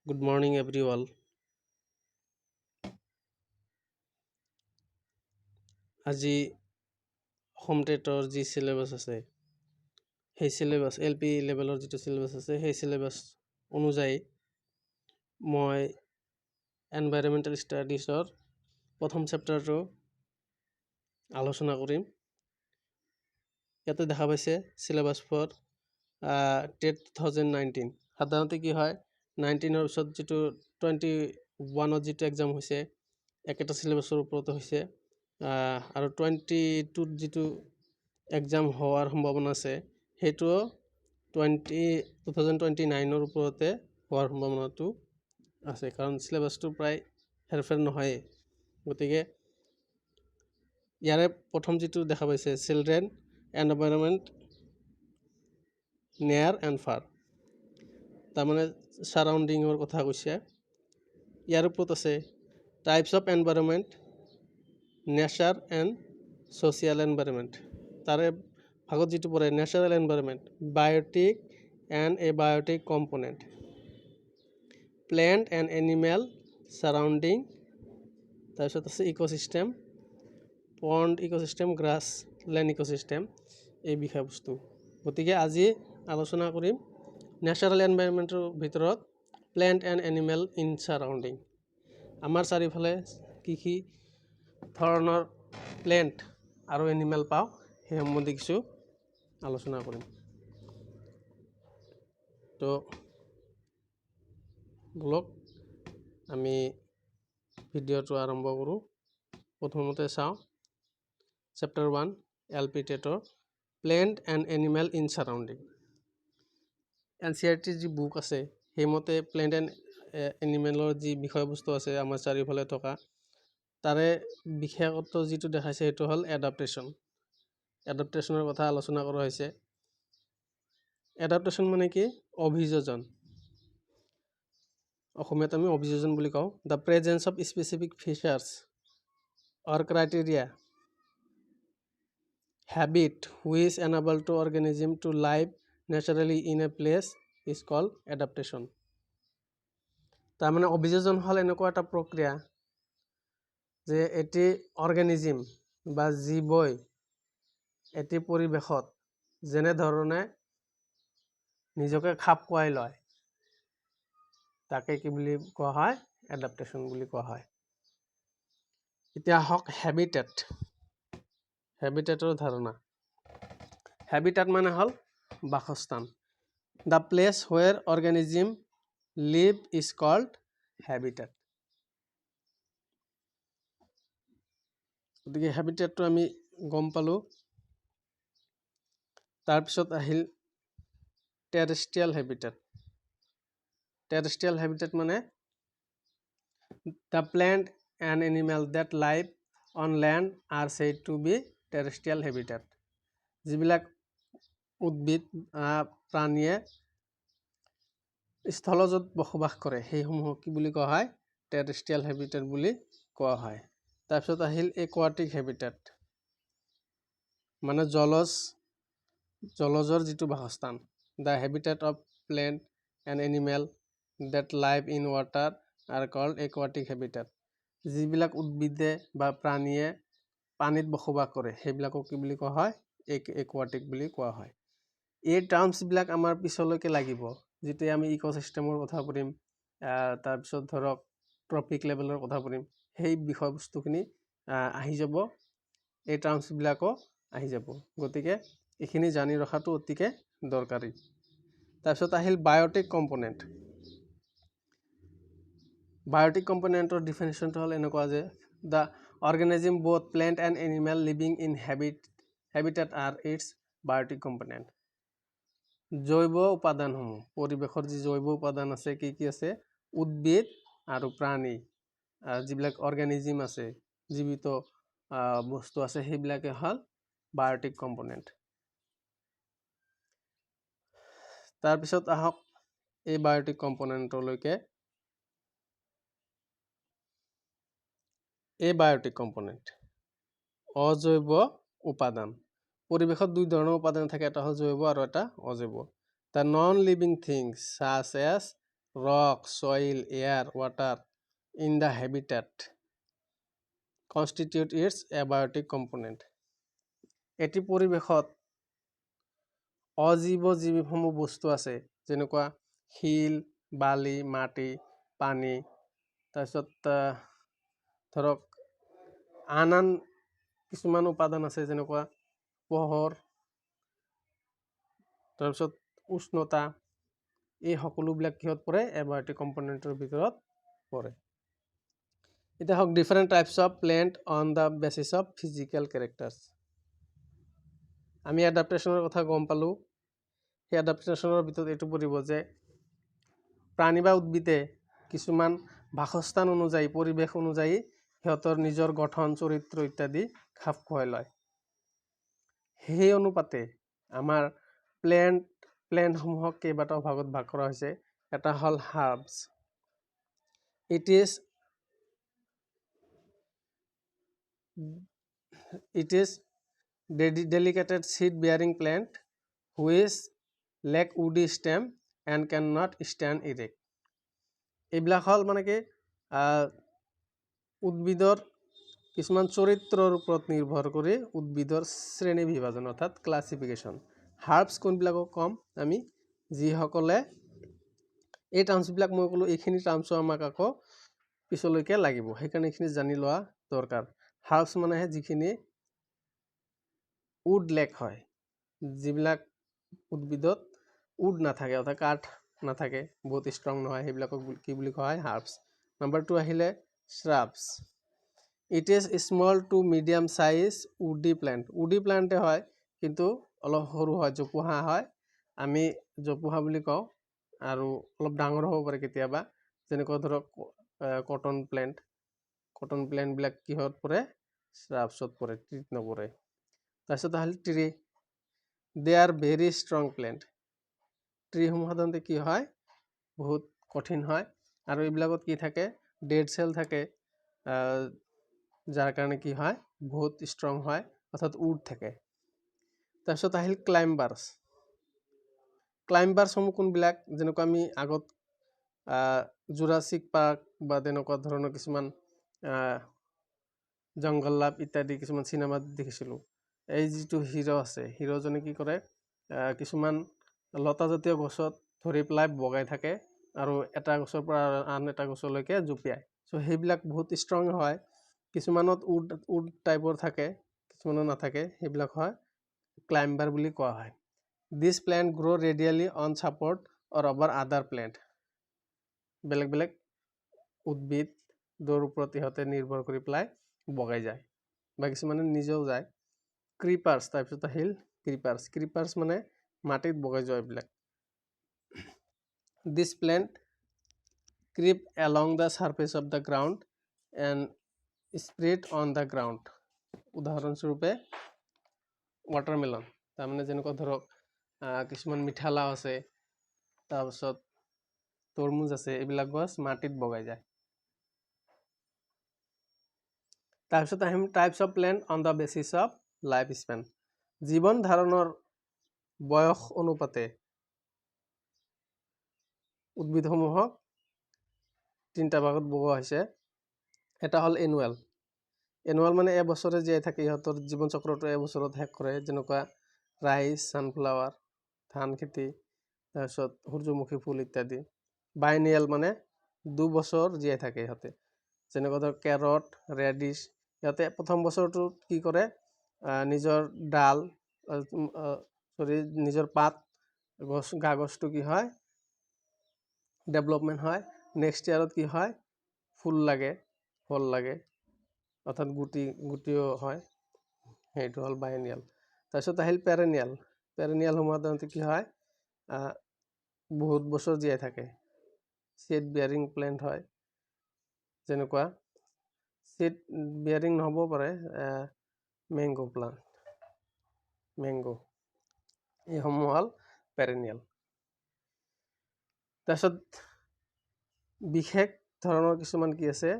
Good morning, everyone. আজি home টেটৰ যি চিলেবাছ আছে সেই চিলেবাছ LP লেভেলৰ যিটো চিলেবাছ আছে সেই চিলেবাছ অনুযায়ী মই এনভাইৰনমেণ্টেল ষ্টাডিজৰ প্ৰথম চেপ্টাৰটো আলোচনা কৰিম। ইয়াতে দেখা পাইছে চিলেবাছ ফৰ টেট 2019। সাধাৰণতে কি হয় 19ৰ পিছত যিটো 21ত যিটো এক্সাম হৈছে একেটা চিলেবাছৰ ওপৰতে হৈছে আৰু 22ত যিটো এক্সাম হোৱাৰ সম্ভাৱনা আছে সেইটোও 2029ৰ ওপৰতে হোৱাৰ সম্ভাৱনাটো আছে, কাৰণ চিলেবাছটো প্ৰায় হেৰফেৰ নহয়েই। গতিকে ইয়াৰে প্ৰথম যিটো দেখা পাইছে children environment near and far, তাৰমানে ছাৰাউণ্ডিঙৰ কথা কৈছে। ইয়াৰ ওপৰত আছে types of environment, nature and social environment. তাৰে ভাগত যিটো পৰে natural environment, biotic and abiotic component, plant and animal surrounding, তাৰপিছত আছে ইক'চিষ্টেম, পণ্ড ইক'চিষ্টেম, গ্ৰাছ লেণ্ড ইক'চিষ্টেম, এই বিষয়বস্তু। গতিকে আজি আলোচনা কৰিম নেচাৰেল এনভাইৰনমেণ্টৰ ভিতৰত plant and animal in surrounding. আমাৰ চাৰিওফালে কি ধৰণৰ প্লেণ্ট আৰু এনিমেল পাওঁ সেই সম্বন্ধে কিছু আলোচনা কৰিম। তো বলক আমি ভিডিঅ'টো আৰম্ভ কৰোঁ। প্ৰথমতে চাওঁ চেপ্টাৰ 1 LP টেটৰ plant and animal in surrounding. NCERT যি বুক আছে সেইমতে প্লেণ্ট এণ্ড এনিমেলৰ যি বিষয়বস্তু আছে আমাৰ চাৰিওফালে থকা, তাৰে বিশেষত্ব যিটো দেখাইছে সেইটো হ'ল এডাপ্টেশ্যন। এডাপ্টেশ্যনৰ কথা আলোচনা কৰা হৈছে। এডাপ্টেশ্যন মানে কি? অভিযোজন। অসমীয়াত আমি অভিযোজন বুলি কওঁ। The presence of specific features or criteria habit which enable to organism to live naturally in a place is called adaptation. তাৰমানে অভিযোজন হ'ল এনেকুৱা এটা প্ৰক্ৰিয়া যে এটি অৰ্গেনিজিম বা জীৱই এটি পৰিৱেশত যেনেধৰণে নিজকে খাপ খুৱাই লয় তাকে কি বুলি কোৱা হয়? এডাপ্টেশ্যন বুলি কোৱা হয়। এতিয়া হওক হেবিটেট। হেবিটেটৰ ধাৰণা। হেবিটেট মানে হ'ল বাসস্থান। The place where organism live is called habitat. গতিকে হেবিটেটটো আমি গম পালোঁ। তাৰপিছত আহিল টেৰেষ্ট্ৰিয়েল হেবিটেট। টেৰেষ্ট্ৰিয়েল হেবিটেট মানে the plant and animal that live on land are said to be terrestrial habitat. যিবিলাক উদ্ভিদ প্ৰাণীয়ে স্থলজত বসবাস কৰে সেইসমূহক কি বুলি কোৱা হয়? টেৰেষ্ট্ৰিয়েল হেবিটেট বুলি কোৱা হয়। তাৰপিছত আহিল একুৱাটিক হেবিটেট, মানে জলজৰ যিটো বাসস্থান। The habitat of plant and animal that live in water are called aquatic habitat. যিবিলাক উদ্ভিদে বা প্ৰাণীয়ে পানীত বসবাস কৰে সেইবিলাকক কি বুলি কোৱা হয়? একুৱাটিক বুলি কোৱা হয়। এই টাৰ্মছবিলাক আমাৰ পিছলৈকে লাগিব, যেতিয়া আমি ইক'চিষ্টেমৰ কথা পঢ়িম, তাৰপিছত ধৰক ট্ৰপিক লেভেলৰ কথা পঢ়িম, সেই বিষয়বস্তুখিনি আহি যাব, এই টাৰ্মছবিলাকো আহি যাব। গতিকে এইখিনি জানি ৰখাটো অতিকে দৰকাৰী। তাৰপিছত আহিল বায়'টিক কম্পনেণ্ট। বায়'টিক কম্পনেণ্টৰ ডিফিনেশ্যনটো হ'ল এনেকুৱা যে the organism both plant and animal living in habitat are its biotic component. জৈৱ উপাদানসমূহ, পৰিৱেশৰ যি জৈৱ উপাদান আছে, কি আছে? উদ্ভিদ আৰু প্ৰাণী, যিবিলাক অৰ্গেনিজিম আছে, জীৱিত বস্তু আছে, সেইবিলাকে হ'ল বায়'টিক কম্পনেণ্ট। তাৰপিছত আহক এই বায়'টিক কম্পনেণ্টলৈকে। এই বায়'টিক কম্পনেণ্ট অজৈৱ উপাদান। পৰিৱেশত দুই ধৰণৰ উপাদান থাকে, এটা হ'ল জৈৱ আৰু এটা অজৈৱ। The non living things such as rock, soil, air, water in the habitat constitute its abiotic component. এটি পৰিৱেশত অজীৱজীৱীসমূহ বস্তু আছে যেনেকুৱা শিল, বালি, মাটি, পানী, তাৰপিছত ধৰক আন কিছুমান উপাদান আছে যেনেকুৱা পোহৰ, তাৰপিছত উষ্ণতা, এই সকলোবিলাক কিহত পৰে? এবায়টিক কম্পনেণ্টৰ ভিতৰত পৰে। এতিয়া হওক different types of plant on the basis of physical characters. আমি এডাপ্টেশ্যনৰ কথা গম পালোঁ। সেই এডাপ্টেশ্যনৰ ভিতৰত এইটো পৰিব যে প্ৰাণী বা উদ্ভিদে কিছুমান বাসস্থান অনুযায়ী, পৰিৱেশ অনুযায়ী সিহঁতৰ নিজৰ গঠন, চৰিত্ৰ ইত্যাদি খাপ খুৱাই লয়। সেই অনুপাতে আমাৰ প্লেণ্টসমূহক কেইবাটাও ভাগত ভাগ কৰা হৈছে। এটা হ'ল herbs. It is delicate seed-bearing plant which lack woody stem and cannot stand erect. এইবিলাক হ'ল মানে কি উদ্ভিদৰ কিছুমান চৰিত্ৰৰ ওপৰত নিৰ্ভৰ কৰি উদ্ভিদৰ শ্ৰেণী বিভাজন অৰ্থাৎ ক্লাছিফিকেশ্যন। হাৰ্বছ কোনবিলাকক ক'ম আমি? যিসকলে এই টাৰ্মছবিলাক মই ক'লোঁ, এইখিনি টাৰ্মছো আমাক আকৌ পিছলৈকে লাগিব, সেইকাৰণে এইখিনি জানি লোৱা দৰকাৰ। হাৰ্বছ মানে যিখিনি উড লেক হয়, যিবিলাক উদ্ভিদত উড নাথাকে অৰ্থাৎ কাঠ নাথাকে, বহুত ষ্ট্ৰং নহয়, সেইবিলাকক কি বুলি কোৱা হয়? হাৰ্বছ। নাম্বাৰ 2 আহিলে shrubs. It is small to medium size woody plant. Woody প্লেণ্টে হয় কিন্তু অলপ সৰু হয়, জোপোহা হয়। আমি জোপোহা বুলি কওঁ আৰু অলপ ডাঙৰ হ'ব পাৰে কেতিয়াবা, যেনেকুৱা ধৰক কটন প্লেণ্ট। কটন প্লেণ্টবিলাক কিহত পৰে? শ্ৰাবছত পৰে, ট্ৰিত নপৰে। তাৰপিছত আহিল ট্ৰি। দে আৰ ভেৰি ষ্ট্ৰং প্লেণ্ট। ট্ৰিসমূহ সাধাৰণতে কি হয়? বহুত কঠিন হয় আৰু এইবিলাকত কি থাকে? ডেড চেল থাকে, যাৰ কাৰণে কি হয়? বহুত ষ্ট্ৰং হয়, অৰ্থাৎ উড থাকে। তাৰপিছত আহিল ক্লাইম্বাৰ্ছ। ক্লাইম্বাৰ্ছসমূহ কোনবিলাক? যেনেকুৱা আমি আগত জুৰাছিক পাৰ্ক বা তেনেকুৱা ধৰণৰ কিছুমান জংগল লাভ ইত্যাদি কিছুমান চিনেমাত দেখিছিলোঁ। এই যিটো হিৰ' আছে, হিৰ'জনে কি কৰে? কিছুমান লতাজাতীয় গছত ধৰি পেলাই বগাই থাকে আৰু এটা গছৰ পৰা আন এটা গছলৈকে জঁপিয়ায়। চ' সেইবিলাক বহুত ষ্ট্ৰং হয়। কিছুমানত উড টাইপৰ থাকে, কিছুমানত নাথাকে, সেইবিলাক হয় ক্লাইম্বাৰ বুলি কোৱা হয়। This plant grow' readily on support or over other plant. বেলেগ বেলেগ উদ্ভিদৰ ওপৰত ইহঁতে নিৰ্ভৰ কৰি পেলাই বগাই যায় বা কিছুমানে নিজেও যায়। ক্ৰিপাৰ্ছ, তাৰপিছত আহিল ক্ৰিপাৰ্ছ। ক্ৰিপাৰ্ছ মানে মাটিত বগাই যোৱা এইবিলাক। This plant creep along the surface of the ground and spread on the ground. উদাহৰণস্বৰূপে ৱাটাৰমেলন, তাৰমানে যেনেকুৱা ধৰক কিছুমান মিঠালাও আছে, তাৰপিছত তৰমুজ আছে, এইবিলাক গছ মাটিত বগাই যায়। তাৰপিছত আহিম types of plant on the basis of life Spain. জীৱন ধাৰণৰ বয়স অনুপাতে উদ্ভিদসমূহক 3টা ভাগত ভগোৱা হৈছে। এটা হ'ল এনুৱেল। এনুৱেল মানে এবছৰে জীয়াই থাকে, ইহঁতৰ জীৱন চক্ৰটো এবছৰত শেষ কৰে, যেনেকুৱা ৰাইচ, ছানফ্লাৱাৰ, ধান খেতি, তাৰপিছত সূৰ্যমুখী ফুল ইত্যাদি। বাইনিয়েল মানে 2 বছৰ জীয়াই থাকে ইহঁতে, যেনেকুৱা ধৰক কেৰট, ৰেডিছ। ইহঁতে প্ৰথম বছৰটোত কি কৰে? নিজৰ ডাল নিজৰ পাত, কাগজটো কি হয়? ডেভেলপমেণ্ট হয়। নেক্সট ইয়াৰত কি হয়? ফুল লাগে, ফল লাগে, অৰ্থাৎ গুটিও হয়। সেইটো হ'ল বাইনিয়েল। তাৰপিছত আহিল পেৰেনিয়েল। পেৰেনিয়েলসমূহ সাধাৰণতে কি হয়? বহুত বছৰ জীয়াই থাকে, ছিড বিয়াৰিং প্লেণ্ট হয়। যেনেকুৱা ছিড বিয়াৰিং নহ'বও পাৰে, মেংগ' প্লাণ্ট, মেংগ', এইসমূহ হ'ল পেৰেনিয়েল। তাৰপিছত বিশেষ ধৰণৰ কিছুমান কি আছে?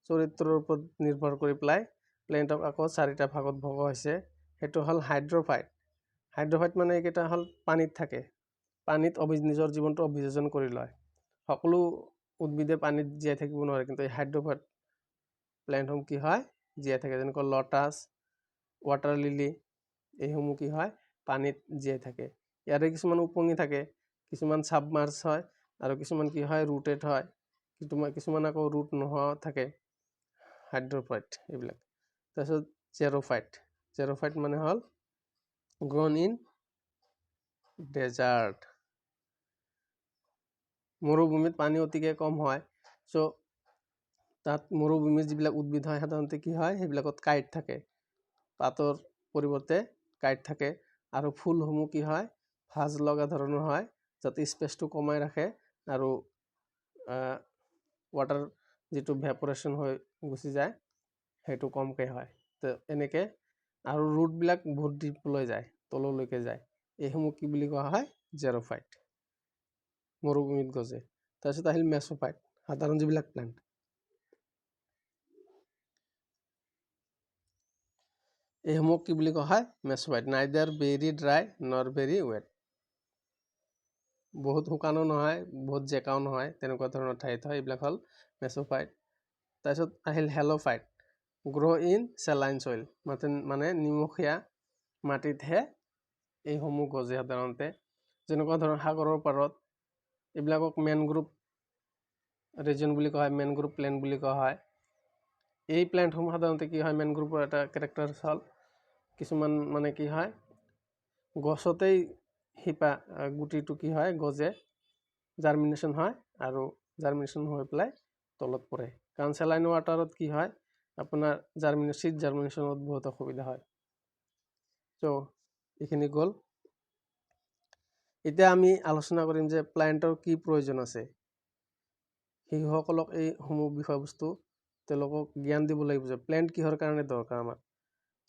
চৰিত্ৰৰ ওপৰত নিৰ্ভৰ কৰি পেলাই প্লেণ্টক আকৌ 4টা ভাগত ভগোৱা হৈছে। সেইটো হ'ল হাইড্ৰফাইট। হাইড্ৰফাইট মানে এইকেইটা হ'ল পানীত থাকে, পানীত নিজৰ জীৱনটো অভিযোজন কৰি লয়। সকলো উদ্ভিদে পানীত জীয়াই থাকিব নোৱাৰে, কিন্তু এই হাইড্ৰফাইট প্লেণ্টসমূহ কি হয় জীয়াই থাকে। যেনেকৈ লটাছ, ৱাটাৰ লিলি, এইসমূহ কি হয় পানীত জীয়াই থাকে। ইয়াৰে কিছুমান উপঙি থাকে, কিছুমান ছাবমাৰ্জ হয়, আৰু কিছুমান কি হয় ৰুটেড হয়, কিছুমান আকৌ ৰুট নোহোৱা থাকে হাইড্ৰফাইট এইবিলাক। তাৰপিছত জেৰ'ফাইট মানে হ'ল গ্ৰ'ন ইন ডেজাৰ্ট। মৰুভূমিত পানী অতিকে কম হয়, চ' তাত মৰুভূমিৰ যিবিলাক উদ্ভিদ হয় সাধাৰণতে কি হয় সেইবিলাকত কাঁইট থাকে, পাতৰ পৰিৱৰ্তে কাঁইট থাকে, আৰু ফুলসমূহ কি হয় ভাঁজ লগা ধৰণৰ হয়, যাতে স্পেচটো কমাই ৰাখে আৰু ৱাটাৰ যিটো ভেপৰেশ্যন হৈ গুচি যায় সেইটো কমকৈ হয়। তো এনেকৈ আৰু ৰুটবিলাক বহুত ডিপলৈ যায়, তললৈকে যায়। এইসমূহ কি বুলি কোৱা হয় জেৰ'ফাইট, মৰুভূমিত গজে। তাৰপিছত আহিল মেছ'ফাইট, সাধাৰণ যিবিলাক প্লেণ্ট। এইসমূহ কি বুলি কোৱা হয় মেছ'ফাইট, নাইদাৰ ভেৰি ড্ৰাই নৰ ভেৰি ৱেট। বহুত শুকানো নহয়, বহুত জেকাও নহয়, তেনেকুৱা ধৰণৰ ঠাইত হয়। এইবিলাক হ'ল মেছ'ফাইট। তাৰপিছত আহিল হেল'ফাইট, গ্ৰ' ইন চেলাইন চইল, মানে নিমখীয়া মাটিতহে এইসমূহ গজে সাধাৰণতে। যেনেকুৱা ধৰণৰ সাগৰৰ পাৰত, এইবিলাকক মেনগ্ৰোভ ৰিজন বুলি কোৱা হয়, মেনগ্ৰোভ প্লেণ্ট বুলি কোৱা হয়। এই প্লেণ্টসমূহ সাধাৰণতে কি হয়, মেনগ্ৰোভৰ এটা কেৰেক্টাৰ হ'ল কিছুমান মানে কি হয় গছতেই শিপা গুটিটো কি হয় গজে, জাৰ্মিনেশ্যন হয়, আৰু জাৰ্মিনেশ্যন হৈ পেলাই তলত পৰে। কাৰণ চেলাইন ৱাটাৰত কি হয় আপোনাৰ চিড জাৰ্মিনেশ্যনত বহুত অসুবিধা হয়। চ' এইখিনি গ'ল। এতিয়া আমি আলোচনা কৰিম যে প্লেণ্টৰ কি প্ৰয়োজন আছে। শিশুসকলক এইসমূহ বিষয়বস্তু তেওঁলোকক জ্ঞান দিব লাগিব যে প্লেণ্ট কিহৰ কাৰণে দৰকাৰ আমাৰ।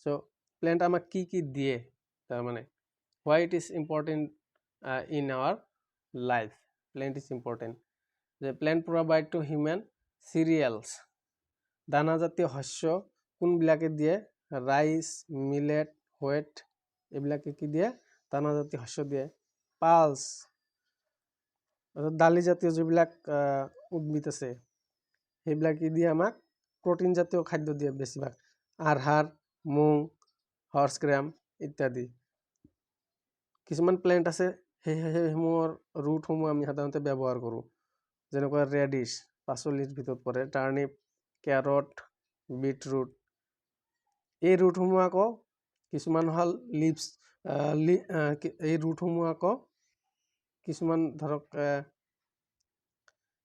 চ' প্লেণ্ট আমাক কি কি দিয়ে, তাৰমানে why it is important in our life. Plant is important. The plant provide to human cereals, দানাজাতীয় শস্য কোনবিলাকে দিয়ে, ৰাইচ, মিলেট, হোৱেট, এইবিলাকে কি দিয়ে দানাজাতীয় শস্য দিয়ে। পালছ, দালিজাতীয় যিবিলাক উদ্ভিদ আছে সেইবিলাক কি দিয়ে আমাক প্ৰটিন জাতীয় খাদ্য দিয়ে বেছিভাগ, আৰহাৰ, মুং, হৰ্চ গ্ৰাম ইত্যাদি। কিছুমান প্লেণ্ট আছে সেইসমূহৰ ৰুটসমূহ আমি সাধাৰণতে ব্যৱহাৰ কৰোঁ, যেনেকুৱা ৰেডিছ পাচলিৰ ভিতৰত পৰে, টাৰ্নিপ, কেৰট, বিটৰুট। এই ৰুটসমূহ আকৌ কিছুমান হ'ল লিভছ, এই ৰুটসমূহ আকৌ কিছুমান ধৰক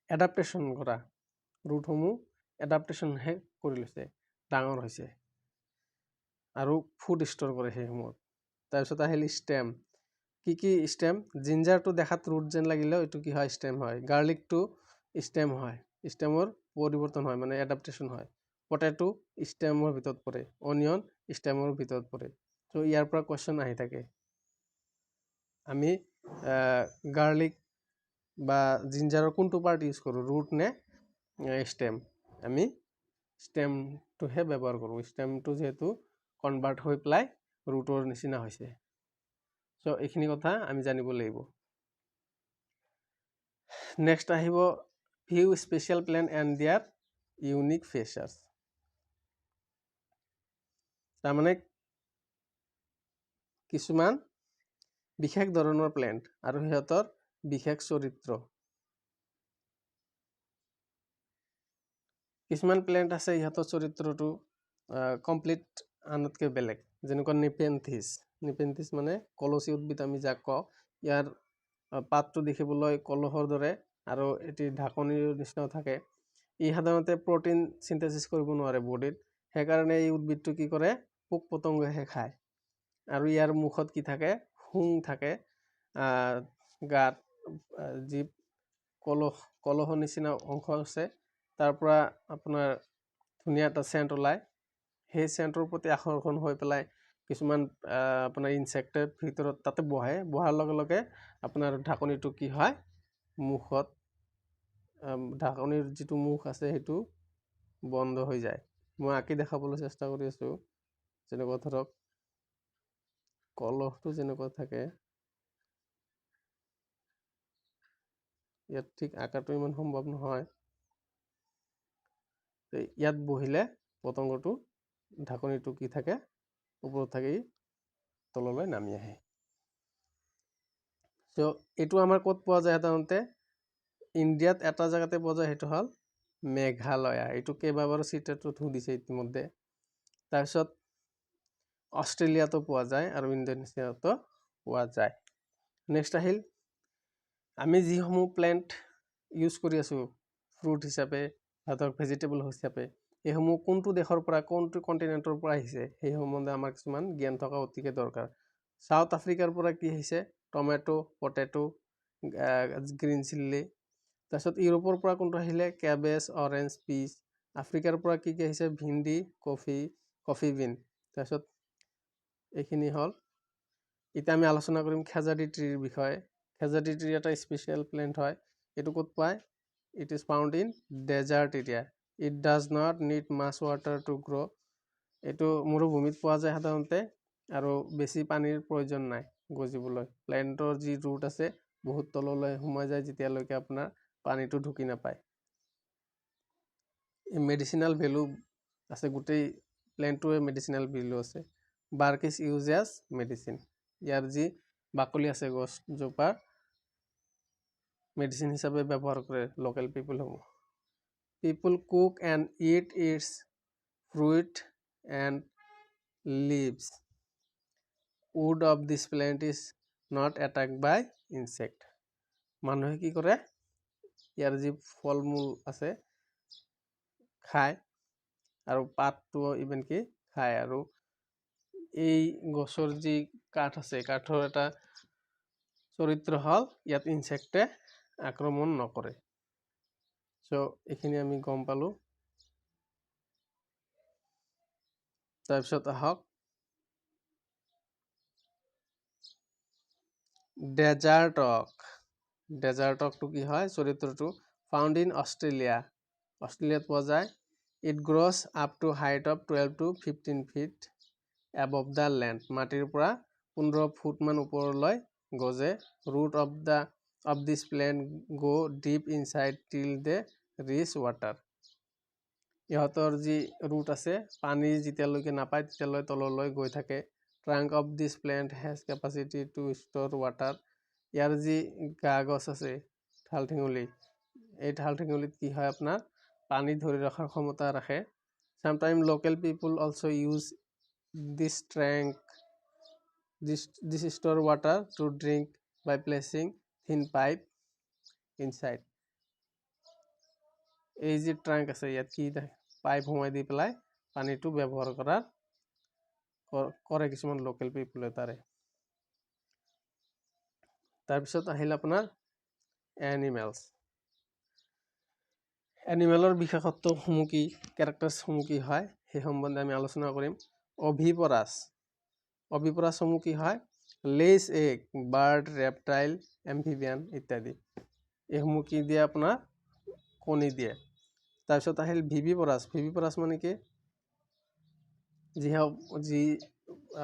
এডাপ্টেশ্যন কৰা ৰুটসমূহ এডাপ্টেশ্যনহে কৰি লৈছে, ডাঙৰ হৈছে আৰু ফুড ষ্ট'ৰ কৰে সেইসমূহত। তাৰপিছত আহিল ষ্টেম। কি কি ষ্টেম, জিঞ্জাৰটো দেখাত ৰুট যেন লাগিলেও এইটো কি হয় ষ্টেম হয়। গাৰ্লিকটো ষ্টেম হয়, ষ্টেমৰ পৰিৱৰ্তন হয় মানে এডাপ্টেশ্যন হয়। পটেটো ষ্টেমৰ ভিতৰত পৰে, অনিয়ন ষ্টেমৰ ভিতৰত পৰে। চ' ইয়াৰ পৰা কুৱেশ্যন আহি থাকে। আমি গাৰ্লিক বা জিঞ্জাৰৰ কোনটো পাৰ্ট ইউজ কৰোঁ, ৰুট নে ষ্টেম? আমি ষ্টেমটোহে ব্যৱহাৰ কৰোঁ। ষ্টেমটো যিহেতু কনভাৰ্ট হৈ পেলাই ৰুটৰ নিচিনা হৈছে। চ' এইখিনি কথা আমি জানিব লাগিব। নেক্সট আহিব ভিউ স্পেচিয়েল প্লেণ্ট এণ্ড দিয়াৰ ইউনিক ফিচাৰ্ছ। তাৰমানে কিছুমান বিশেষ ধৰণৰ প্লেণ্ট আৰু সিহঁতৰ বিশেষ চৰিত্ৰ। কিছুমান প্লেণ্ট আছে ইহঁতৰ চৰিত্ৰটো কমপ্লিট আনতকৈ বেলেগ, যেনেকুৱা নিপেন্থিছ মানে কলচী উদ্ভিদ আমি যাক কওঁ। ইয়াৰ পাতটো দেখিবলৈ কলহৰ দৰে আৰু এটি ঢাকনিৰ নিচিনাও থাকে। ই সাধাৰণতে প্ৰটিন চিন্থেচিছ কৰিব নোৱাৰে বডিত, সেইকাৰণে এই উদ্ভিদটো কি কৰে পোক পতংগহে খায়। আৰু ইয়াৰ মুখত কি থাকে, শুং থাকে, গাত যি কলহৰ নিচিনা অংশ আছে তাৰ পৰা আপোনাৰ ধুনীয়া এটা চেণ্ট ওলায়। সেই চেণ্টৰ প্ৰতি আকৰ্ষণ হৈ পেলাই কিছুমান আপোনাৰ ইনচেক্টে ভিতৰত তাতে বহাৰ লগে লগে আপোনাৰ ঢাকনিটো কি হয় মুখত, ঢাকনিৰ যিটো মুখ আছে সেইটো বন্ধ হৈ যায়। মই আঁকি দেখাবলৈ চেষ্টা কৰি আছোঁ। যেনেকুৱা ধৰক কলহটো যেনেকুৱা থাকে ইয়াত ঠিক আঁকাটো ইমান সম্ভৱ নহয়। ইয়াত বহিলে পতংগটো ঢাকনিটো কি থাকে, ওপৰত থাকি তললৈ নামি আহে। চ' এইটো আমাৰ ক'ত পোৱা যায় সাধাৰণতে? ইণ্ডিয়াত এটা জেগাতে পোৱা যায়, সেইটো হ'ল মেঘালয়া। এইটো কেইবাবাৰো চিটেটত সুধিছে ইতিমধ্যে। তাৰপিছত অষ্ট্ৰেলিয়াতো পোৱা যায় আৰু ইণ্ডোনেছিয়াতো পোৱা যায়। নেক্সট আহিল, আমি যিসমূহ প্লেণ্ট ইউজ কৰি আছোঁ ফ্ৰুট হিচাপে, ধৰক ভেজিটেবল হিচাপে, এইসমূহ কোনটো দেশৰ পৰা, কোনটো কণ্টিনেণ্টৰ পৰা আহিছে, সেই সম্বন্ধে আমাৰ কিছুমান জ্ঞান থকা অতিকে দৰকাৰ। সাউথ আফ্ৰিকাৰ পৰা কি আহিছে? টমেটো, পটেটো, গ্ৰীণ চিল্লি। তাৰপিছত ইউৰোপৰ পৰা কোনটো আহিলে? Cabbage, orange, peach. আফ্ৰিকাৰ পৰা কি কি আহিছে? ভিন্দি, কফি বিন। তাৰপিছত এইখিনি হ'ল। এতিয়া আমি আলোচনা কৰিম খেজাৰী ট্ৰিৰ বিষয়ে। খেজাৰী ট্ৰি এটা স্পেচিয়েল প্লেণ্ট হয়। এইটো ক'ত পায়? It is found in desert area. It does not need much water to grow'. এইটো মৰুভূমিত পোৱা যায় সাধাৰণতে, আৰু বেছি পানীৰ প্ৰয়োজন নাই গজিবলৈ। প্লেণ্টৰ যি ৰুট আছে বহুত তললৈ সোমাই যায় যেতিয়ালৈকে আপোনাৰ পানীটো ঢুকি নাপায়। মেডিচিনেল ভেলু আছে, গোটেই প্লেণ্টটোৱে মেডিচিনেল ভেলু আছে। Bark is use as medicine. ইয়াৰ যি বাকলি আছে গছজোপাৰ, মেডিচিন হিচাপে ব্যৱহাৰ কৰে লোকেল পিপুলসমূহ। People cook and eat its fruit and leaves. Wood of this plant is not attack by insect. মানুহে কি কৰে? ইয়াৰ যি ফল মূল আছে খায়, আৰু পাতটো ইভেন কি খায়। আৰু এই গছৰ যি কাঠ আছে, কাঠৰ এটা চৰিত্ৰ হ'ল ইয়াত ইনচেক্টে আক্ৰমণ নকৰে। চ' এইখিনি আমি গম পালোঁ। তাৰপিছত আহক ডেজাৰ্টক। ডেজাৰ্টকটো কি হয়? চৰিত্ৰটো ফাউণ্ড ইন অষ্ট্ৰেলিয়া। অষ্ট্ৰেলিয়াত পোৱা যায়। It grows up to height of 12 to 15 feet above the land. মাটিৰ পৰা 15 ফুটমান ওপৰলৈ গজে। Root of this plant go' deep inside till they rich water. ইহঁতৰ যি ৰুট আছে, পানী যেতিয়ালৈকে নাপায় তেতিয়ালৈ তললৈ গৈ থাকে। Trunk of this plant has capacity to store water. ইয়াৰ যি গা গছ আছে, ঠাল ঠেঙুলি, এই ঠাল ঠেঙুলিত কি হয় আপোনাৰ? পানী ধৰি ৰখাৰ ক্ষমতা ৰাখে। Sometime local people also' use this store water to drink by placing thin pipe inside. এই যি ট্ৰাংক আছে, ইয়াত কি পাইপ সোমাই দি পেলাই পানীটো ব্যৱহাৰ কৰে কিছুমান লোকেল পিপুলে তাৰে। তাৰপিছত আহিল আপোনাৰ এনিমেলছ। এনিমেলৰ বিশেষত্বসমূহ কি, কেৰেক্টাৰ্ছসমূহ কি হয়, সেই সম্বন্ধে আমি আলোচনা কৰিম। অভিপৰাছসমূহ কি হয়? লেইছ এগ, বাৰ্ড, ৰেপটাইল, এম্ফিবিয়ান ইত্যাদি। এইসমূহ কি দিয়ে? আপোনাৰ কণী দিয়ে। তাৰপিছত আহিল ভিভিপৰাছ। ভিভিপৰাছ মানে কি?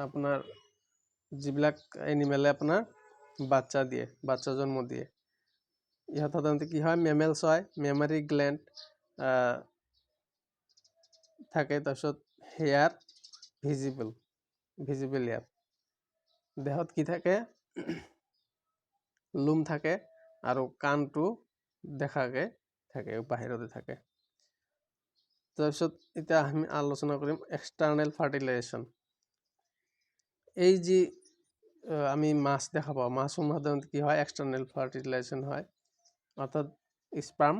আপোনাৰ যিবিলাক এনিমেলে আপোনাৰ বাচ্চা দিয়ে, বাচ্চা জন্ম দিয়ে, ইহঁত সাধাৰণতে কি হয়? মেমেলছ হয়। মেমাৰী গ্লেণ্ড থাকে। তাৰপিছত হেয়াৰ ভিজিবল ইয়াৰ। দেহত কি থাকে? লোম থাকে, আৰু কাণটো দেখাকে থাকে, বাহিৰতে থাকে। তাৰপিছত এতিয়া আমি আলোচনা কৰিম এক্সটাৰ্নেল ফাৰ্টিলাইজেশ্যন। এই যি আমি মাছ দেখা পাওঁ, মাছসমূহ সাধাৰণতে কি হয়? এক্সটাৰ্নেল ফাৰ্টিলাইজেশ্যন হয়। অৰ্থাৎ স্পাৰ্ম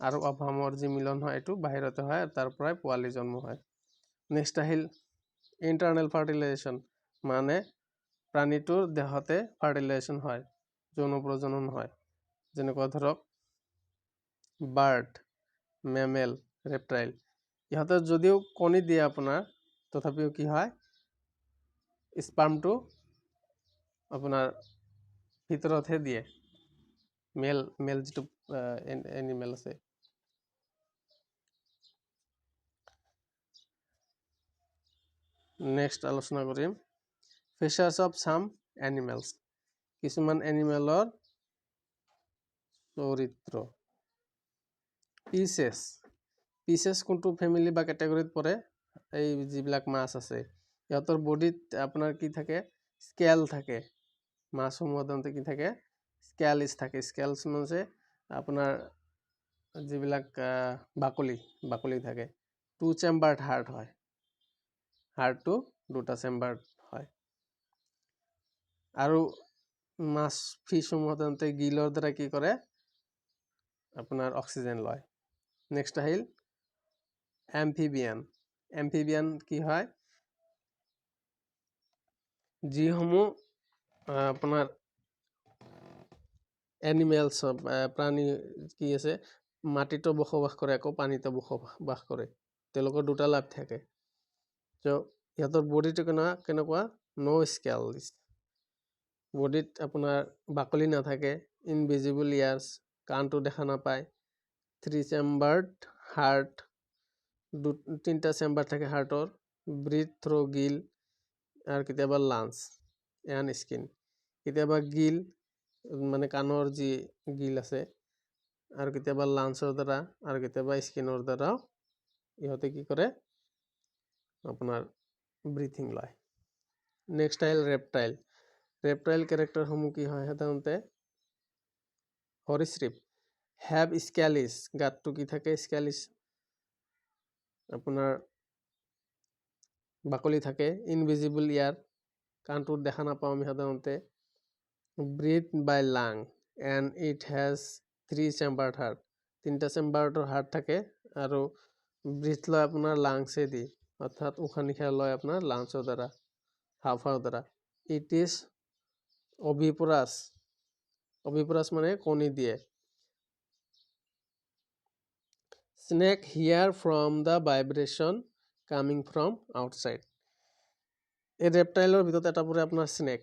আৰু অভামৰ যি মিলন হয়, এইটো বাহিৰতে হয়, আৰু তাৰ পৰাই পোৱালি জন্ম হয়। নেক্সট আহিল ইণ্টাৰনেল ফাৰ্টিলাইজেশ্যন, মানে প্ৰাণীটোৰ দেহতে ফাৰ্টিলাইজেশ্যন হয়, যৌন প্ৰজনন হয়। যেনেকুৱা ধৰক বাৰ্ড, মেমেল, ৰেপটাইল, ইহঁতে যদিও কণী দিয়ে আপোনাৰ, তথাপিও কি হয়? স্পাৰ্মটো আপোনাৰ ভিতৰতহে দিয়ে, মেল যিটো এনিমেল আছে। নেক্সট আলোচনা কৰিম ফিচাৰ্ছ অফ চাম এনিমেলছ। কিছুমান এনিমেলৰ চৰিত্ৰ। পিচেছ পিচেছ কোনটো ফেমিলি বা কেটেগৰীত পৰে? এই যিবিলাক মাছ আছে সিহঁতৰ বডিত আপোনাৰ কি থাকে? স্কেল থাকে। মাছসমূহ সাধাৰণতে কি থাকে? স্কেলিছ থাকে। স্কেলছ মানে আপোনাৰ যিবিলাক বাকলি থাকে। 2 চেম্বাৰ্ড হাৰ্ট হয়। হাৰ্টটো 2টা চেম্বাৰ্ড হয়। আৰু মাছ ফিছসমূহ সাধাৰণতে গিলৰ দ্বাৰা কি কৰে? আপোনাৰ অক্সিজেন লয়। নেক্সট আহিল এম্ফিবিয়ান। এম্ফিবিয়ান কি হয়? যিসমূহ আপোনাৰ এনিমেলছ প্ৰাণী কি আছে মাটিতো বসবাস কৰে, আকৌ পানীতো বসবাস কৰে। তেওঁলোকৰ 2টা লাইফ থাকে। ত' সিহঁতৰ বডিটো কেনেকুৱা? নো স্কেলছ। বডিত আপোনাৰ বাকলি নাথাকে, ইনভিজিবল ইয়াৰ্ছ, কাণটো দেখা নাপায়, 3 চেম্বাৰ্ড হাৰ্ট, 3টা চেম্বাৰ থাকে হাৰ্টৰ, ব্ৰিথ থ্ৰু গিল আৰু কেতিয়াবা লাঞ্চ এণ্ড স্কিন। কেতিয়াবা গিল মানে কাণৰ যি গিল আছে আৰু কেতিয়াবা লাঞ্চৰ দ্বাৰা আৰু কেতিয়াবা স্কিনৰ দ্বাৰাও ইহঁতে কি কৰে? আপোনাৰ ব্ৰিথিং লয়। নেক্সট আহিল ৰেপটাইল। ৰেপটাইল কেৰেক্টাৰসমূহ কি হয়? সাধাৰণতে সৰীসৃপ হেভ স্কেলিছ। গাতটো কি থাকে? স্কেলিছ। আপোনাৰ বাকলি থাকে, ইনভিজিবল ইয়াৰ, কাণটোত দেখা নাপাওঁ আমি সাধাৰণতে, ব্ৰিথ বাই লাং and it has 3 chambered heart. 3টা চেম্বাৰ্ডৰ হাৰ্ট থাকে আৰু ব্ৰিথ লয় আপোনাৰ লাংছেদি, অৰ্থাৎ উশাহ নিশাহ লয় আপোনাৰ লাংছৰ দ্বাৰা, হাওঁফাওঁৰ দ্বাৰা। It is অভিপৰাছ। অভিপৰাছ মানে কণী দিয়ে। Snake hear from the vibration coming from outside. এই ৰেপটাইলৰ ভিতৰত এটা পৰে আপোনাৰ স্নেক।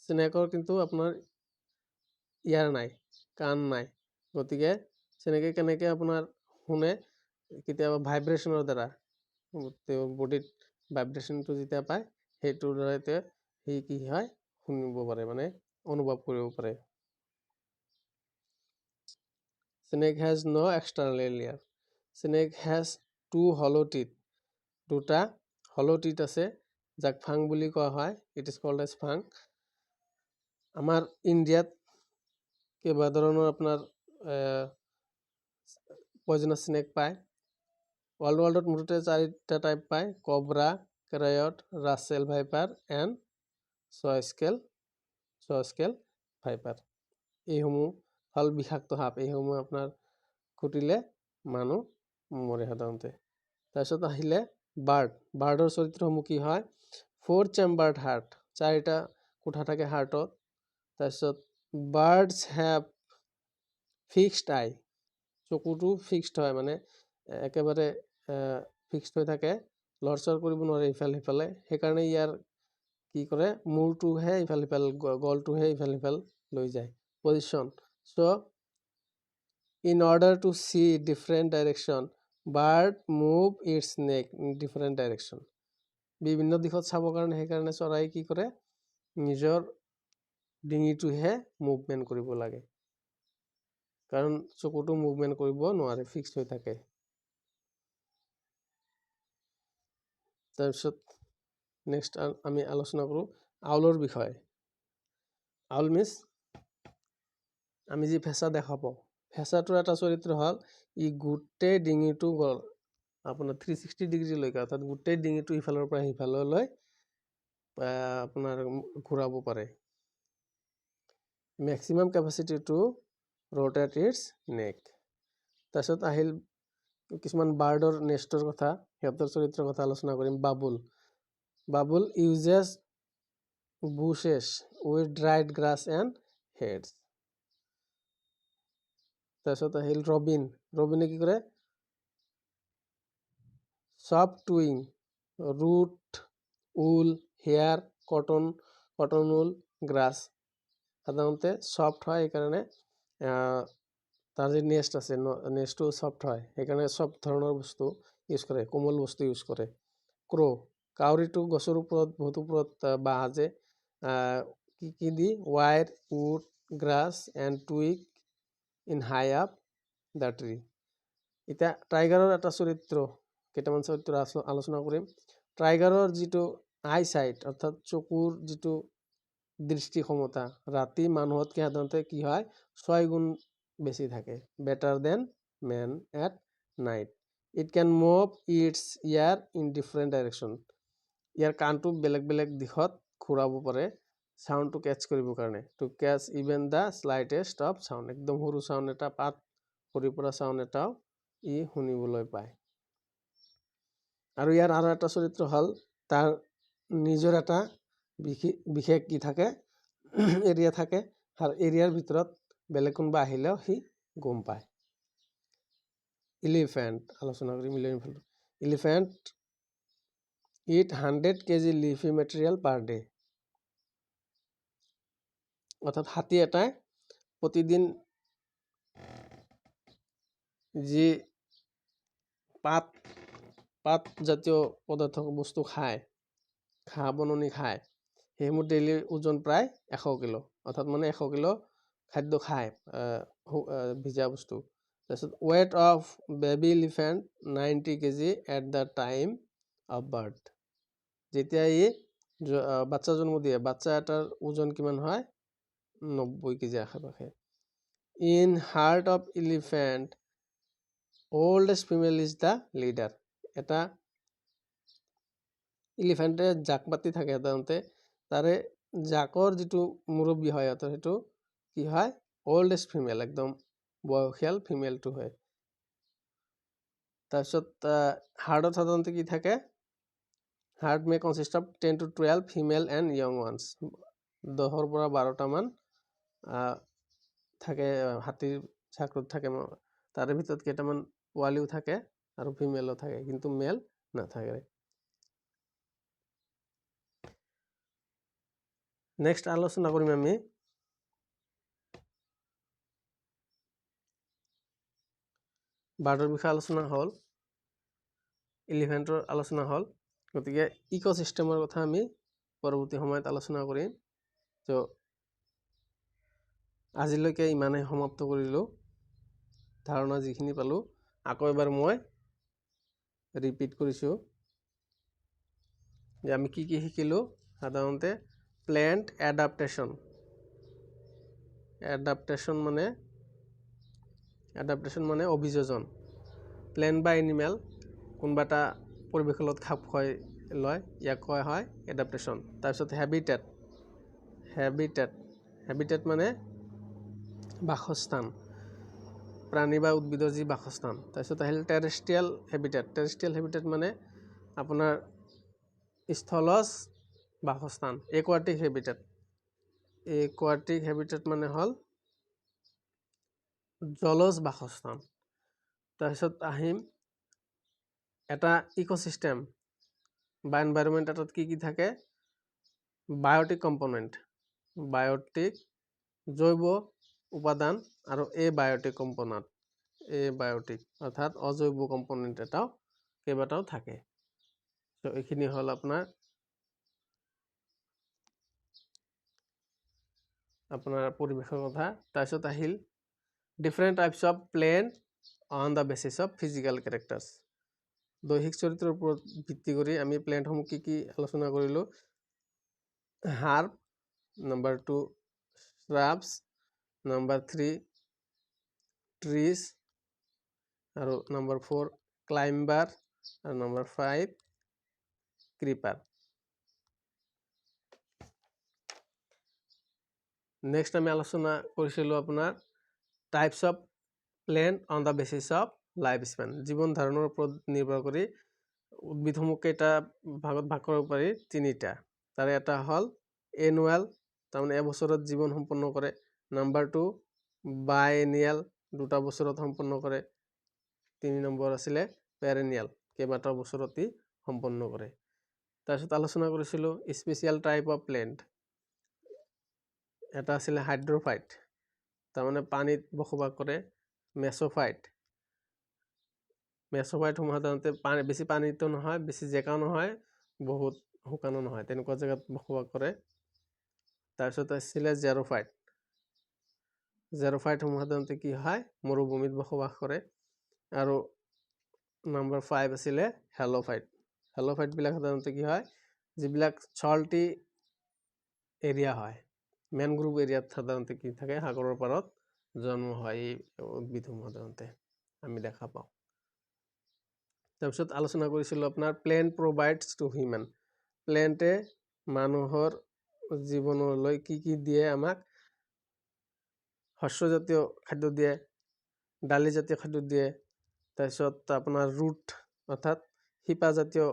স্নেকৰ কিন্তু আপোনাৰ ইয়াৰ নাই, কাণ নাই। গতিকে স্নেকে কেনেকৈ আপোনাৰ শুনে? কেতিয়াবা ভাইব্ৰেশ্যনৰ দ্বাৰা, তেওঁৰ বডিত ভাইব্ৰেশ্যনটো যেতিয়া পায় সেইটোৰ দ্বাৰা সি কি হয়? শুনিব পাৰে, মানে অনুভৱ কৰিব পাৰে। Snake has no external layer. Snake has 2 hollow teeth. 2টা hollow teeth আছে, যাক ফাং বুলি কোৱা হয়। ইট ইজ কল্ড এজ ফাং। আমাৰ ইণ্ডিয়াত কেইবা ধৰণৰ আপোনাৰ পয়জনাছ স্নেক পায়। ৱৰ্ল্ডত মুঠতে 4টা টাইপ পায়: কবৰা, ক্ৰায়ট, ৰাছেল ভাইপাৰ এণ্ড চস্কেল ভাইপাৰ। এইসমূহ হ'ল বিষাক্ত সাপ। এইসমূহ আপোনাৰ খুটিলে মানুহ মৰে সাধাৰণতে। তাৰপিছত আহিলে বাৰ্ড। বাৰ্ডৰ চৰিত্ৰসমূহ কি হয়? 4 চেম্বাৰ্ড হাৰ্ট, 4টা কোঠা থাকে হাৰ্টত। তাৰপিছত বাৰ্ডছ হেভ ফিক্সড আই। চকুটো ফিক্সড হয়, মানে একেবাৰে ফিক্সড হৈ থাকে, লৰচৰ কৰিব নোৱাৰে ইফাল সিফালে। সেইকাৰণে ইয়াৰ কি কৰে? মূৰটোহে ইফাল সিফাল, গলটোহে ইফাল সিফাল লৈ যায়। Position. So' in order to see different direction, bird move its neck in different direction. বিভিন্ন দিশত চাবৰ কাৰণে সেইকাৰণে চৰাই কি কৰে? নিজৰ ডিঙিটোহে মুভমেণ্ট কৰিব লাগে, কাৰণ চকুটো মুভমেণ্ট কৰিব নোৱাৰে, ফিক্স হৈ থাকে। তাৰপিছত নেক্সট আমি আলোচনা কৰোঁ আউলৰ বিষয়ে। আউল মিন্স আমি যি ফেঁচা দেখা পাওঁ, ফেঁচাটোৰ এটা চৰিত্ৰ হ'ল ই গোটেই ডিঙিটো আপোনাৰ 360 ডিগ্ৰীলৈকে, অৰ্থাৎ গোটেই ডিঙিটো ইফালৰ পৰা সিফাললৈ আপোনাৰ ঘূৰাব পাৰে। Maximum capacity to rotate its neck. তাৰপিছত আহিল কিছুমান বাৰ্ডৰ নেষ্টৰ কথা, সিহঁতৰ চৰিত্ৰৰ কথা আলোচনা কৰিম। Babul. Babul uses bushes with dried grass and heads. তাৰপিছত আহিল ৰবিন। ৰবিনে কি কৰে? সফ্ট টুইং, ৰুট, উল, হেয়াৰ, কটন উল, গ্ৰাছ। সাধাৰণতে চফ্ট হয়, সেইকাৰণে তাৰ যি নেষ্ট আছে, নেষ্টটো চফ্ট হয়, সেইকাৰণে চব ধৰণৰ বস্তু ইউজ কৰে, কোমল বস্তু ইউজ কৰে। ক্ৰ, কাউৰীটো গছৰ ওপৰত, বহুত ওপৰত বাঁহ সাজে, কি দি? Wire, wood, grass and twig in high up the tree. এতিয়া টাইগাৰৰ এটা চৰিত্ৰ কেইটামান চৰিত্ৰ আলোচনা কৰিম। টাইগাৰৰ যিটো আইচাইট অৰ্থাৎ চকুৰ যিটো দৃষ্টি ক্ষমতা ৰাতি মানুহতকৈ সাধাৰণতে কি হয় 6 গুণ বেছি থাকে, better than men at night. It can move its ear in different direction. ইয়াৰ কাণটো বেলেগ বেলেগ দিশত ঘূৰাব পাৰে চাউণ্ডটো কেটচ কৰিবৰ কাৰণে। To catch even the slightest of sound, একদম সৰু চাউণ্ড এটা, পাত সৰি পৰা চাউণ্ড এটাও ই শুনিবলৈ পায়। আৰু ইয়াৰ আৰু এটা চৰিত্ৰ হ'ল তাৰ নিজৰ এটা বিশেষ কি থাকে এৰিয়া থাকে, আৰু এৰিয়াৰ ভিতৰত বেলেগ কোনোবা আহিলেও সি গম পায়। এলিফেণ্ট আলোচনা কৰিম। Elephant it 100 kg leafy material per day. অৰ্থাৎ হাতী এটাই প্ৰতিদিন যি পাত জাতীয় পদাৰ্থ বস্তু খায়, ঘাঁহ বননি খায়, সেইসমূহ ডেইলি ওজন প্ৰায় 100 কিলো, অৰ্থাৎ মানে 100 কিলো খাদ্য খায়, ভিজা বস্তু। তাৰপিছত weight of baby elephant 90 kg at the time of birth. যেতিয়া ই বাচ্চা জন্ম দিয়ে, বাচ্চা এটাৰ ওজন কিমান হয় 90 কেজি আশে-পাশে। In heart of elephant oldest female is the leader. এটা এলিফেণ্টে জাক পাতি থাকে সাধাৰণতে, তাৰে জাকৰ যিটো মুৰব্বী হয় সেইটো কি হয় oldest female, একদম বয়সীয়াল ফিমেলটো হয়। তাৰপিছত হাৰ্টত সাধাৰণতে কি থাকে, heart may consist of 10 to 12 female and young ones. 10 পৰা 12টা মান থাকে হাতীৰ চাকত থাকে, তাৰে ভিতৰত কেইটামান পোৱালিও থাকে আৰু ফিমেলো থাকে, কিন্তু মেল নাথাকে। নেক্সট আলোচনা কৰিম আমি বাৰ্ডৰ বিষয়ে। আলোচনা হ'ল এলিফেণ্টৰ আলোচনা হ'ল, গতিকে ইক'চিষ্টেমৰ কথা আমি পৰৱৰ্তী সময়ত আলোচনা কৰিম। তো আজিলৈকে ইমানেই সমাপ্ত কৰিলোঁ। ধাৰণা যিখিনি পালোঁ আকৌ এবাৰ মই ৰিপিট কৰিছোঁ যে আমি কি কি শিকিলোঁ। সাধাৰণতে প্লেণ্ট এডাপ্টেশ্যন, এডাপ্টেশ্যন মানে অভিযোজন। প্লেণ্ট বা এনিমেল কোনোবা এটা পৰিৱেশৰ লগত খাপ খুৱাই লয়, ইয়াক কোৱা হয় এডাপ্টেশ্যন। তাৰপিছত হেবিটেট মানে বাসস্থান, প্ৰাণী বা উদ্ভিদৰ যি বাসস্থান। তাৰপিছত আহিল টেৰেষ্ট্ৰিয়েল হেবিটেট মানে আপোনাৰ স্থলজ বাসস্থান। একুৱাটিক হেবিটেট মানে হ'ল জলজ বাসস্থান। তাৰপিছত আহিম এটা ইক'চিষ্টেম বা এনভাইৰনমেণ্ট এটাত কি কি থাকে, বায়'টিক কম্পনেণ্ট, জৈৱ উপাদান, আৰু এবায়'টিক কম্পনেণ্ট, অৰ্থাৎ অজৈব কম্পনেণ্ট কেইবাটাও থাকে। তো এইখিনি হ'ল আপোনাৰ পৰিৱেশৰ কথা। তাৰপিছত আহিল different types of plant on the basis of physical characters. দৈহিক চৰিত্ৰৰ ওপৰত ভিত্তি কৰি আমি প্লেণ্টসমূহ কি কি আলোচনা কৰিলোঁ। হাৰ্ব, নম্বৰ 2 শ্ৰাবছ, নম্বৰ 3 ট্ৰিজ, আৰু নম্বৰ 4 ক্লাইম্বাৰ, আৰু নম্বৰ 5 ক্ৰিপাৰ। নেক্সট আমি আলোচনা কৰিছিলোঁ আপোনাৰ types of plant on the basis of life Spain. জীৱন ধাৰণৰ ওপৰত নিৰ্ভৰ কৰি উদ্ভিদসমূহ কেইটা ভাগত ভাগ কৰিব পাৰি, 3টা। তাৰে এটা হ'ল এনুৱেল, তাৰমানে এবছৰত জীৱন সম্পন্ন কৰে। নম্বৰ 2 বাইএনিয়েল, 2টা বছৰত সম্পন্ন কৰে। 3 নম্বৰ আছিলে পেৰেনিয়েল, কেইবাটাও বছৰত ই সম্পন্ন কৰে। তাৰপিছত আলোচনা কৰিছিলোঁ স্পেচিয়েল টাইপ অফ প্লেণ্ট। এটা আছিলে হাইড্ৰফাইট, তাৰমানে পানীত বসবাস কৰে। মেছ'ফাইটসমূহ সাধাৰণতে বেছি পানীতো নহয়, বেছি জেকাও নহয়, বহুত শুকানো নহয়, তেনেকুৱা জেগাত বসবাস কৰে। তাৰপিছত আছিলে জেৰ'ফাইট, জেৰ'ফাইটসমূহ সাধাৰণতে কি হয় মৰুভূমিত বসবাস কৰে। আৰু নম্বৰ 5 আছিলে হেল'ফাইট। হেল'ফাইটবিলাক সাধাৰণতে কি হয় যিবিলাক চল্টি এৰিয়া হয়, মেনগ্ৰোভ এৰিয়াত সাধাৰণতে কি থাকে সাগৰৰ পাৰত জন্ম হয় এই উদ্ভিদসমূহ সাধাৰণতে আমি দেখা পাওঁ। তাৰপিছত আলোচনা কৰিছিলোঁ আপোনাৰ প্লেণ্ট প্ৰভাইডছ টু হিউমেন। প্লেণ্টে মানুহৰ জীৱনলৈ কি কি দিয়ে আমাক? শস্যজাতীয় খাদ্য দিয়ে, দালিজাতীয় খাদ্য দিয়ে, তাৰপিছত আপোনাৰ ৰুট অৰ্থাৎ শিপাজাতীয়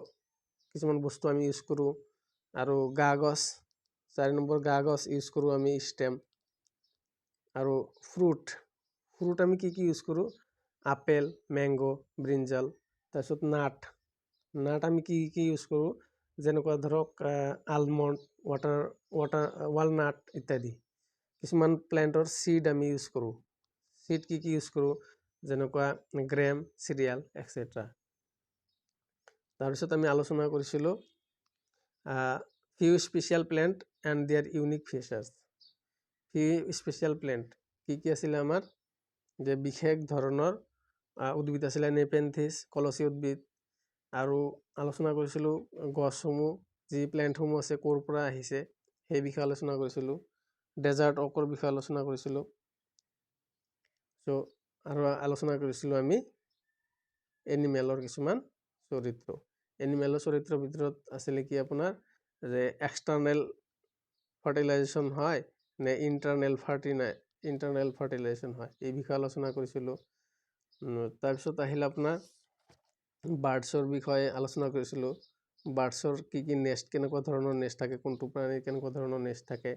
কিছুমান বস্তু আমি ইউজ কৰোঁ, আৰু গা গছ 4 নম্বৰ গা গছ ইউজ কৰোঁ আমি ষ্টেম, আৰু ফ্ৰুট আমি কি ইউজ কৰোঁ? Apple, mango, brinjal. তাৰপিছত নাট আমি কি ইউজ কৰোঁ? যেনেকুৱা ধৰক আলমণ্ড, ৱালনাট ইত্যাদি। কিছুমান প্লেণ্টৰ চিড আমি ইউজ কৰোঁ। চিড কি ইউজ কৰোঁ? যেনেকুৱা গ্ৰেম, চিৰিয়েল এক্সেট্ৰা। তাৰপিছত আমি আলোচনা কৰিছিলোঁ few special plant and there unique features. Few special plant কি আছিলে আমাৰ? যে বিশেষ ধৰণৰ উদ্ভিদ আছিলে নেপেন্থিছ, কলচী উদ্ভিদ। আৰু আলোচনা কৰিছিলোঁ গছসমূহ, যি প্লেণ্টসমূহ আছে ক'ৰ পৰা আহিছে সেই বিষয়ে আলোচনা কৰিছিলোঁ। ডেজাৰ্ট অকৰ বিষয়ে আলোচনা কৰিছিলোঁ। আৰু আলোচনা কৰিছিলোঁ আমি এনিমেলৰ কিছুমান চৰিত্ৰ। এনিমেলৰ চৰিত্ৰৰ ভিতৰত আছিলে কি আপোনাৰ যে এক্সটাৰ্নেল ফাৰ্টিলাইজেশ্যন হয় নে ইণ্টাৰনেল ফাৰ্টিলাইজেশ্যন হয়, এই বিষয়ে আলোচনা কৰিছিলোঁ। তাৰপিছত আহিল আপোনাৰ বাৰ্ডছৰ বিষয়ে আলোচনা কৰিছিলোঁ। বাৰ্ডছৰ কি নেষ্ট, কেনেকুৱা ধৰণৰ নেষ্ট থাকে, কোনটো প্ৰাণীৰ কেনেকুৱা ধৰণৰ নেষ্ট থাকে,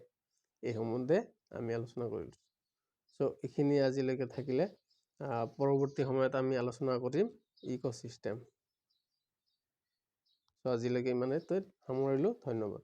এই সম্বন্ধে আমি আলোচনা কৰিলোঁ। এইখিনি আজিলৈকে থাকিলে। পৰৱৰ্তী সময়ত আমি আলোচনা কৰিম ইক'চিষ্টেম। আজিলৈকে ইমানেই সামৰিলোঁ। ধন্যবাদ।